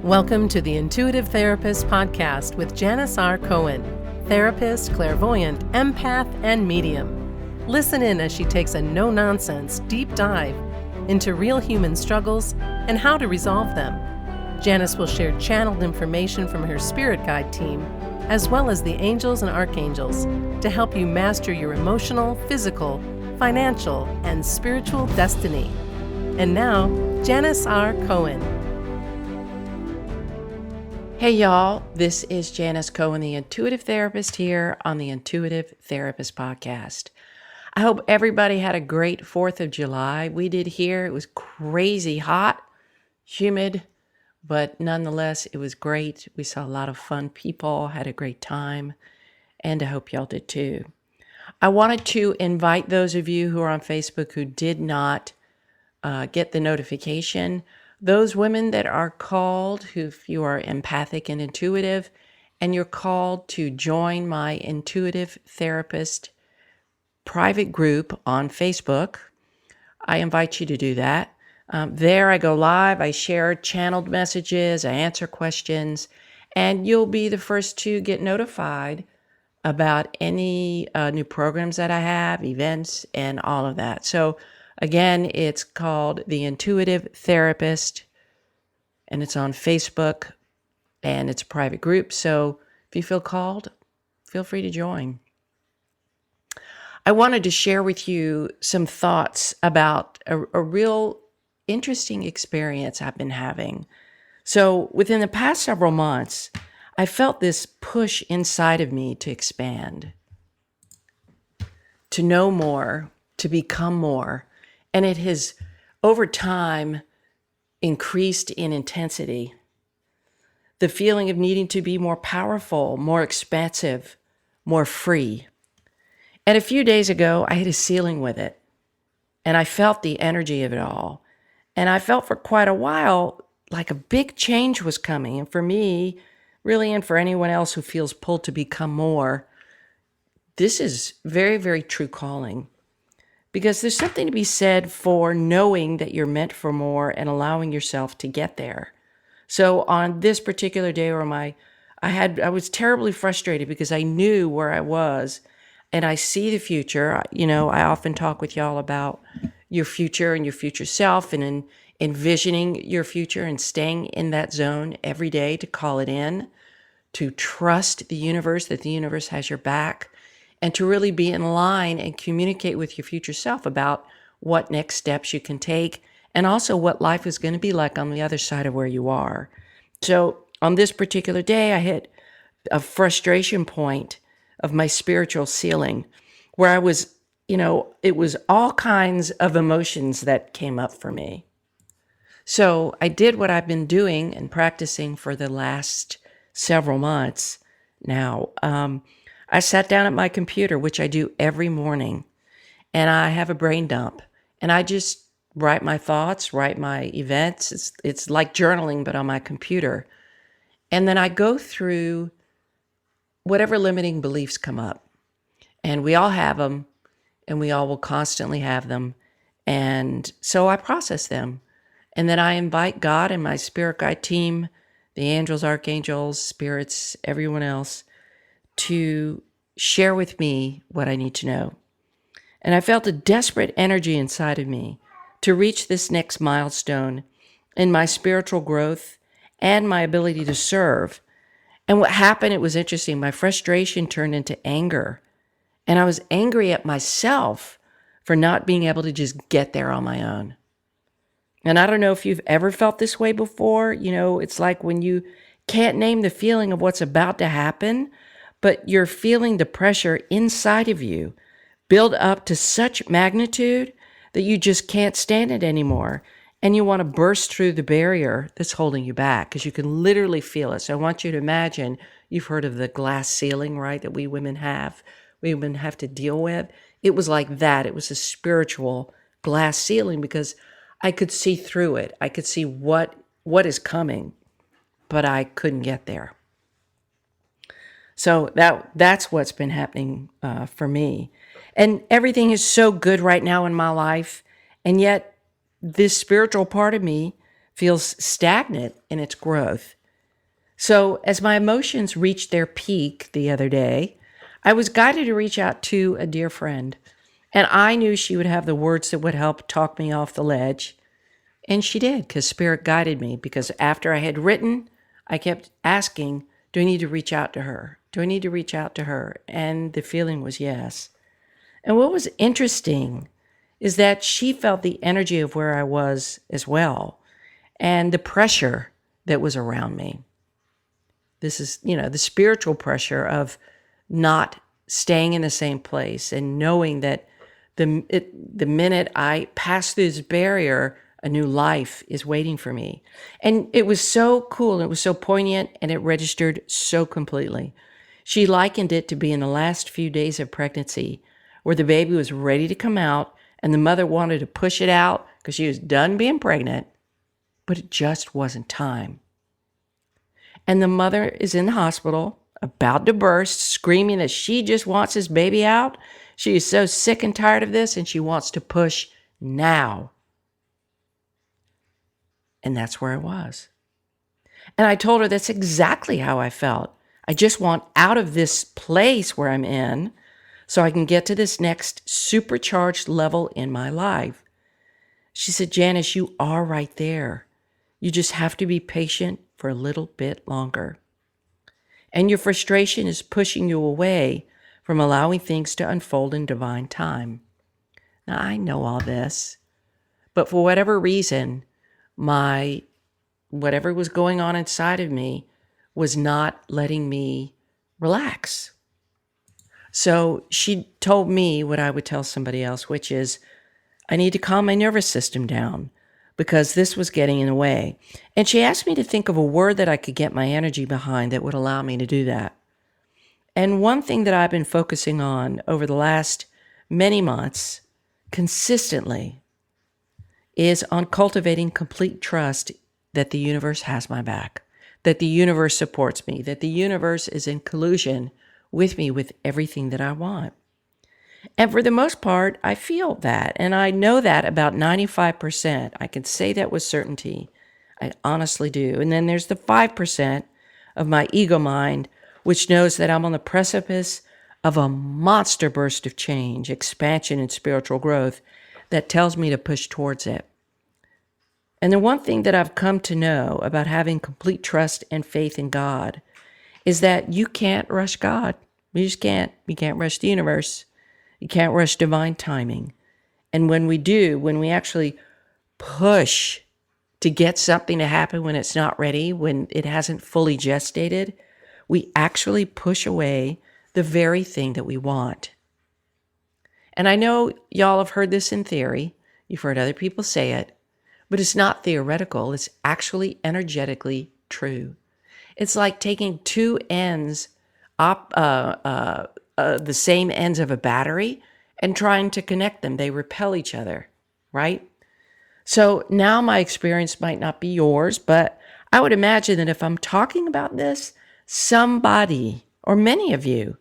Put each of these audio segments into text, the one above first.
Welcome to the Intuitive Therapist Podcast with Janis R. Cohen, therapist, clairvoyant, empath, and medium. Listen in as she takes a no-nonsense deep dive into real human struggles and how to resolve them. Janis will share channeled information from her spirit guide team, as well as the angels and archangels, to help you master your emotional, physical, financial, and spiritual destiny. And now, Janis R. Cohen. Hey y'all, this is Janis Cohen, the Intuitive Therapist here on the Intuitive Therapist Podcast. I hope everybody had a great 4th of July. We did here. It was crazy hot, humid, but nonetheless, it was great. We saw a lot of fun people, had a great time, and I hope y'all did too. I wanted to invite those of you who are on Facebook who did not get the notification. Those women that are called, if you are empathic and intuitive, and you're called to join my Intuitive Therapist private group on Facebook, I invite you to do that. There I go live, I share channeled messages, I answer questions, and you'll be the first to get notified about any new programs that I have, events, and all of that. So again, it's called the Intuitive Therapist, and it's on Facebook, and it's a private group. So if you feel called, feel free to join. I wanted to share with you some thoughts about a real interesting experience I've been having. So within the past several months, I felt this push inside of me to expand, to know more, to become more. And it has, over time, increased in intensity. The feeling of needing to be more powerful, more expansive, more free. And a few days ago, I hit a ceiling with it. And I felt the energy of it all. And I felt for quite a while like a big change was coming. And for me, really, and for anyone else who feels pulled to become more, this is very, very true calling. Because there's something to be said for knowing that you're meant for more and allowing yourself to get there. So on this particular day where I was terribly frustrated because I knew where I was and I see the future. You know, I often talk with y'all about your future and your future self and envisioning your future and staying in that zone every day to call it in, to trust the universe, that the universe has your back, and to really be in line and communicate with your future self about what next steps you can take and also what life is going to be like on the other side of where you are. So on this particular day, I hit a frustration point of my spiritual ceiling where I was, it was all kinds of emotions that came up for me. So I did what I've been doing and practicing for the last several months now. I sat down at my computer, which I do every morning, and I have a brain dump. And I just write my thoughts, write my events. It's like journaling, but on my computer. And then I go through whatever limiting beliefs come up. And we all have them, and we all will constantly have them. And so I process them. And then I invite God and my spirit guide team, the angels, archangels, spirits, everyone else, to share with me what I need to know. And I felt a desperate energy inside of me to reach this next milestone in my spiritual growth and my ability to serve. And what happened, it was interesting. My frustration turned into anger. And I was angry at myself for not being able to just get there on my own. And I don't know if you've ever felt this way before. It's like when you can't name the feeling of what's about to happen, but you're feeling the pressure inside of you build up to such magnitude that you just can't stand it anymore. And you want to burst through the barrier that's holding you back because you can literally feel it. So I want you to imagine, you've heard of the glass ceiling, right, that we women have to deal with. It was like that. It was a spiritual glass ceiling because I could see through it. I could see what is coming, but I couldn't get there. So that's what's been happening for me. And everything is so good right now in my life. And yet this spiritual part of me feels stagnant in its growth. So as my emotions reached their peak the other day, I was guided to reach out to a dear friend. And I knew she would have the words that would help talk me off the ledge. And she did, because Spirit guided me. Because after I had written, I kept asking, do I need to reach out to her? Do I need to reach out to her? And the feeling was yes. And what was interesting is that she felt the energy of where I was as well, and the pressure that was around me. This is, the spiritual pressure of not staying in the same place and knowing that the minute I pass through this barrier, a new life is waiting for me. And it was so cool. And it was so poignant, and it registered so completely. She likened it to being the last few days of pregnancy, where the baby was ready to come out and the mother wanted to push it out because she was done being pregnant, but it just wasn't time. And the mother is in the hospital, about to burst, screaming that she just wants this baby out. She is so sick and tired of this, and she wants to push now. And that's where I was. And I told her that's exactly how I felt. I just want out of this place where I'm in so I can get to this next supercharged level in my life. She said, Janis, you are right there. You just have to be patient for a little bit longer. And your frustration is pushing you away from allowing things to unfold in divine time. Now, I know all this, but for whatever reason, whatever was going on inside of me was not letting me relax. So she told me what I would tell somebody else, which is I need to calm my nervous system down because this was getting in the way. And she asked me to think of a word that I could get my energy behind that would allow me to do that. And one thing that I've been focusing on over the last many months consistently is on cultivating complete trust that the universe has my back, that the universe supports me, that the universe is in collusion with me with everything that I want. And for the most part, I feel that, and I know that about 95%. I can say that with certainty. I honestly do. And then there's the 5% of my ego mind, which knows that I'm on the precipice of a monster burst of change, expansion, and spiritual growth that tells me to push towards it. And the one thing that I've come to know about having complete trust and faith in God is that you can't rush God. You just can't. You can't rush the universe. You can't rush divine timing. And when we do, when we actually push to get something to happen when it's not ready, when it hasn't fully gestated, we actually push away the very thing that we want. And I know y'all have heard this in theory. You've heard other people say it. But it's not theoretical. It's actually energetically true. It's like taking two ends, the same ends of a battery, and trying to connect them. They repel each other, right? So now my experience might not be yours, but I would imagine that if I'm talking about this, somebody or many of you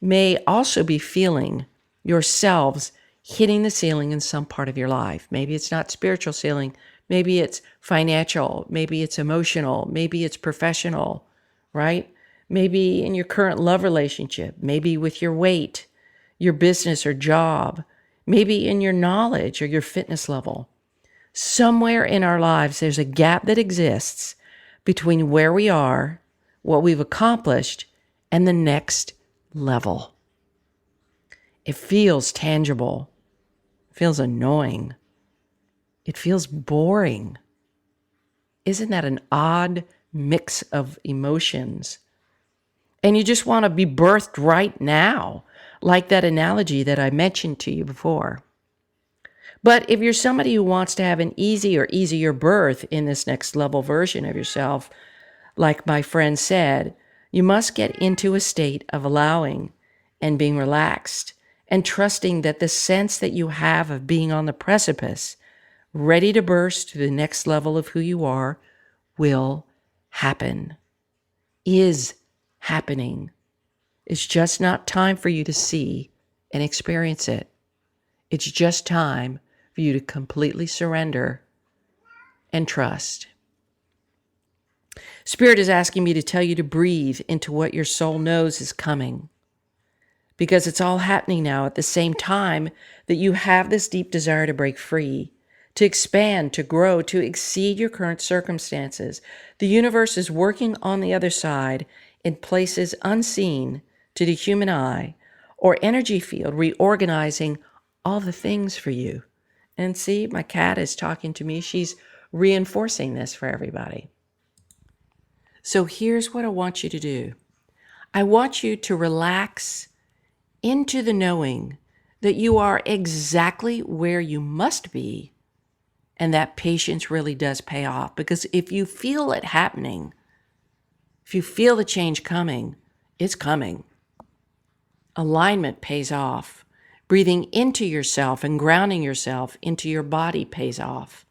may also be feeling yourselves hitting the ceiling in some part of your life. Maybe it's not spiritual ceiling. Maybe it's financial. Maybe it's emotional. Maybe it's professional, right? Maybe in your current love relationship. Maybe with your weight, your business or job. Maybe in your knowledge or your fitness level. Somewhere in our lives, there's a gap that exists between where we are, what we've accomplished, and the next level. It feels tangible. It feels annoying. It feels boring. Isn't that an odd mix of emotions? And you just want to be birthed right now, like that analogy that I mentioned to you before. But if you're somebody who wants to have an easy or easier birth in this next level version of yourself, like my friend said, you must get into a state of allowing and being relaxed and trusting that the sense that you have of being on the precipice, ready to burst to the next level of who you are, will happen, is happening. It's just not time for you to see and experience it. It's just time for you to completely surrender and trust. Spirit is asking me to tell you to breathe into what your soul knows is coming, because it's all happening now at the same time that you have this deep desire to break free, to expand, to grow, to exceed your current circumstances. The universe is working on the other side in places unseen to the human eye or energy field, reorganizing all the things for you. And see, my cat is talking to me. She's reinforcing this for everybody. So here's what I want you to do. I want you to relax into the knowing that you are exactly where you must be, and that patience really does pay off. Because if you feel it happening, if you feel the change coming, it's coming. Alignment pays off. Breathing into yourself and grounding yourself into your body pays off.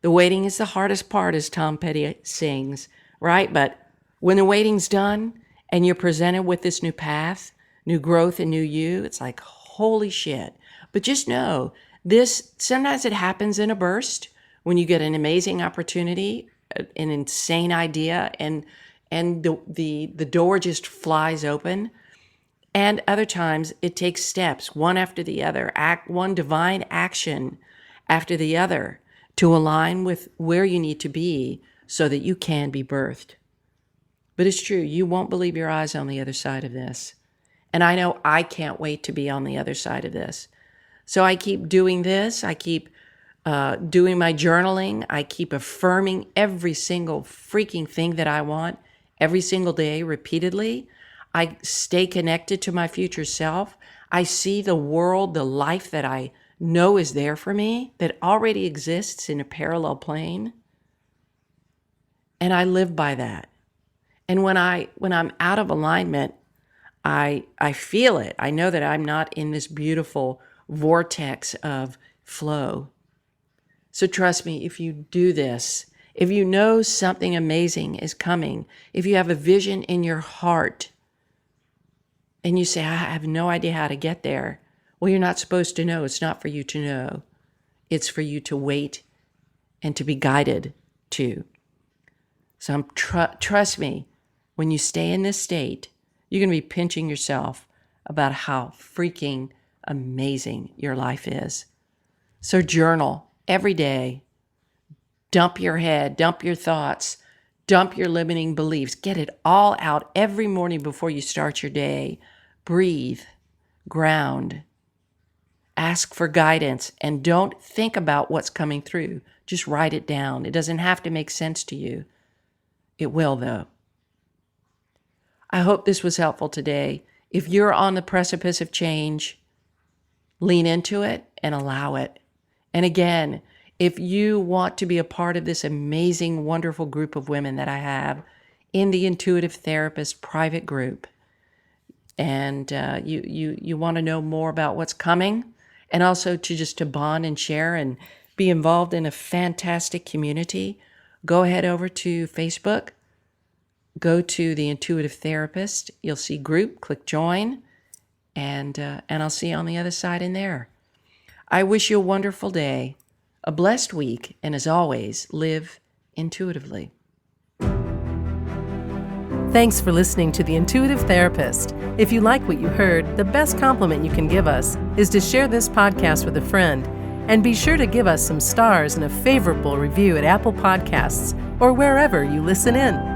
The waiting is the hardest part, as Tom Petty sings, right? But when the waiting's done and you're presented with this new path, new growth and new you, it's like, holy shit. But just know this, sometimes it happens in a burst when you get an amazing opportunity, an insane idea, and the door just flies open. And other times it takes steps, one after the other, one divine action after the other to align with where you need to be so that you can be birthed. But it's true, you won't believe your eyes on the other side of this. And I know I can't wait to be on the other side of this. So I keep doing this. I keep doing my journaling. I keep affirming every single freaking thing that I want every single day repeatedly. I stay connected to my future self. I see the world, the life that I know is there for me, that already exists in a parallel plane. And I live by that. And when I'm out of alignment, I feel it. I know that I'm not in this beautiful vortex of flow. So trust me, if you do this, if you know something amazing is coming, if you have a vision in your heart and you say, I have no idea how to get there, well, you're not supposed to know. It's not for you to know. It's for you to wait and to be guided to. So trust me, when you stay in this state, you're going to be pinching yourself about how freaking amazing your life is. So journal every day. Dump your head, dump your thoughts, dump your limiting beliefs. Get it all out every morning before you start your day. Breathe, ground, ask for guidance, and don't think about what's coming through. Just write it down. It doesn't have to make sense to you. It will, though. I hope this was helpful today. If you're on the precipice of change, lean into it and allow it. And again, if you want to be a part of this amazing, wonderful group of women that I have in the Intuitive Therapist private group, and you want to know more about what's coming, and also to bond and share and be involved in a fantastic community, go ahead over to Facebook. Go to the Intuitive Therapist. You'll see group, click join, and I'll see you on the other side in there. I wish you a wonderful day, a blessed week, and as always, live intuitively. Thanks for listening to The Intuitive Therapist. If you like what you heard, the best compliment you can give us is to share this podcast with a friend, and be sure to give us some stars and a favorable review at Apple Podcasts or wherever you listen in.